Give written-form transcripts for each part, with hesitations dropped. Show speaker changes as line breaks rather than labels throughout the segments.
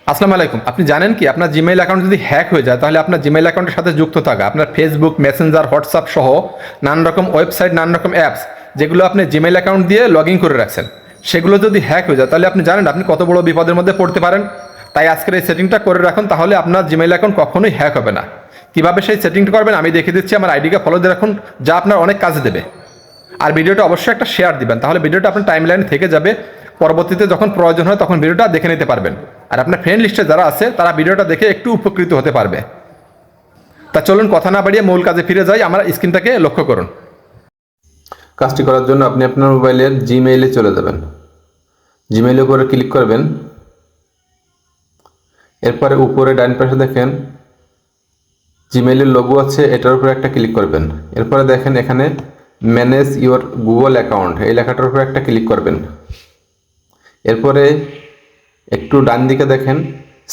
আসসালামু আলাইকুম। আপনি জানেন কি আপনার জিমেইল অ্যাকাউন্ট যদি হ্যাক হয়ে যায় তাহলে আপনার জিমেইল অ্যাকাউন্টের সাথে যুক্ত থাকা আপনার ফেসবুক, মেসেঞ্জার, হোয়াটসঅ্যাপ সহ নানান রকম ওয়েবসাইট, নানান রকম অ্যাপস যেগুলো আপনি জিমেইল অ্যাকাউন্ট দিয়ে লগ ইন করে রাখছেন, সেগুলো যদি হ্যাক হয়ে যায় তাহলে আপনি জানেন আপনি কত বড় বিপদের মধ্যে পড়তে পারেন। তাই আজকের এই সেটিংটা করে রাখুন, তাহলে আপনার জিমেইল অ্যাকাউন্ট কখনোই হ্যাক হবে না। কীভাবে সেই সেটিংটা করবেন আমি দেখিয়ে দিচ্ছি। আমার আইডিকে ফলো দিয়ে রাখুন, যা আপনার অনেক কাজে দেবে। আর ভিডিওটা অবশ্যই একটা শেয়ার দিবেন, তাহলে ভিডিওটা আপনার টাইম লাইনে থেকে যাবে। পরবর্তীতে যখন প্রয়োজন হয় তখন ভিডিওটা দেখে নিতে পারবেন। আর আপনার ফ্রেন্ড লিস্টে যারা আছে তারা ভিডিওটা দেখে একটু উপকৃত হতে পারবে। তা চলুন কথা না বাড়িয়ে মূল কাজে ফিরে যাই। আমার স্ক্রিনটাকে লক্ষ্য করুন।
কাজটি করার জন্য আপনি আপনার মোবাইলের জিমেইলে চলে যাবেন। জিমেইলের উপরে ক্লিক করবেন। এরপরে উপরে ডান পাশে দেখেন জিমেইলের লোগো আছে, এটার উপরে একটা ক্লিক করবেন। এরপরে দেখেন এখানে ম্যানেজ ইওর গুগল অ্যাকাউন্ট এই লেখাটার উপরে একটা ক্লিক করবেন। এরপরে একটু ডান দিকে দেখেন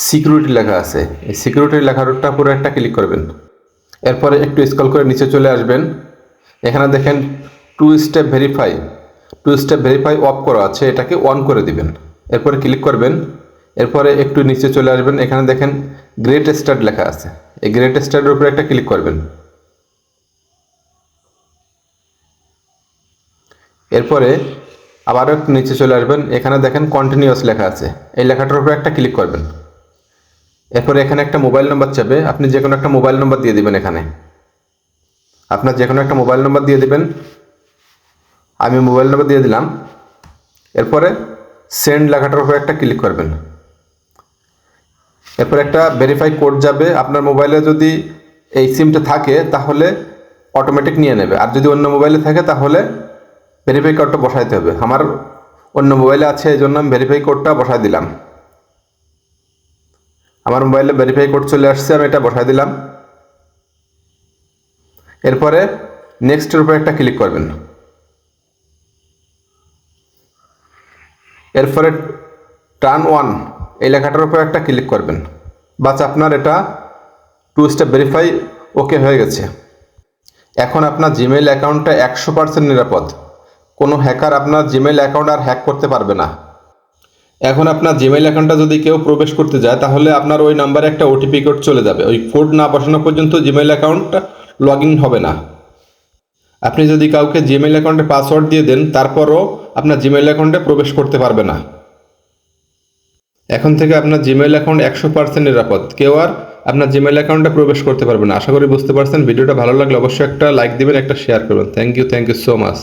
সিকিউরিটি লেখা আছে, এই সিকিউরিটি লেখাটার উপরে একটা ক্লিক করবেন। এরপরে একটু স্ক্রল করে নিচে চলে আসবেন। এখানে দেখেন টু স্টেপ ভেরিফাই অফ করা আছে, এটাকে অন করে দিবেন। এরপরে ক্লিক করবেন। এরপরে একটু নিচে চলে আসবেন, এখানে দেখেন গ্রেট স্টার্ট লেখা আছে, এই গ্রেট স্টার্টের উপরে একটা ক্লিক করবেন। এরপরে আবারও একটু নিচে চলে আসবেন, এখানে দেখেন কন্টিনিউয়াস লেখা আছে, এই লেখাটার উপরে একটা ক্লিক করবেন। এরপরে এখানে একটা মোবাইল নাম্বার চাবে, আপনি যে কোনো একটা মোবাইল নাম্বার দিয়ে দিবেন। এখানে আপনার যে কোনো একটা মোবাইল নাম্বার দিয়ে দিবেন। আমি মোবাইল নাম্বার দিয়ে দিলাম। এরপরে সেন্ড লেখাটার উপরে একটা ক্লিক করবেন। এরপর একটা ভেরিফাই কোড যাবে, আপনার মোবাইলে যদি এই সিমটা থাকে তাহলে অটোমেটিক নিয়ে নেবে, আর যদি অন্য মোবাইলে থাকে তাহলে ভেরিফাই কোডটা বসাইতে হবে। আমার অন্য মোবাইলে আছে, এই জন্য আমি ভেরিফাই কোডটা বসাই দিলাম। আমার মোবাইলে ভেরিফাই কোড চলে আসছে, আমি এটা বসাই দিলাম। এরপরে নেক্সটের উপরে একটা ক্লিক করবেন। এরপরে টার্ন ওয়ান এই লেখাটার উপরে একটা ক্লিক করবেন। বাস আপনার এটা টু স্টেপ ভেরিফাই ওকে হয়ে গেছে। এখন আপনার জিমেইল অ্যাকাউন্টটা 100% নিরাপদ। কোনো হ্যাকার আপনার জিমেইল অ্যাকাউন্ট আর হ্যাক করতে পারবে না। এখন আপনার জিমেইল অ্যাকাউন্টটা যদি কেউ প্রবেশ করতে যায় তাহলে আপনার ওই নাম্বারে একটা ওটিপি কোড চলে যাবে। ওই কোড না বসানো পর্যন্ত জিমেইল অ্যাকাউন্টটা লগ ইন হবে না। আপনি যদি কাউকে জিমেইল অ্যাকাউন্টে পাসওয়ার্ড দিয়ে দেন তারপরও আপনার জিমেইল অ্যাকাউন্টে প্রবেশ করতে পারবে না। এখন থেকে আপনার জিমেইল অ্যাকাউন্ট 100% নিরাপদ, কেউ আর আপনার জিমেইল অ্যাকাউন্টে প্রবেশ করতে পারবে না। আশা করি বুঝতে পারছেন। ভিডিওটা ভালো লাগলে অবশ্যই একটা লাইক দিবেন, একটা শেয়ার করবেন। Thank you so much.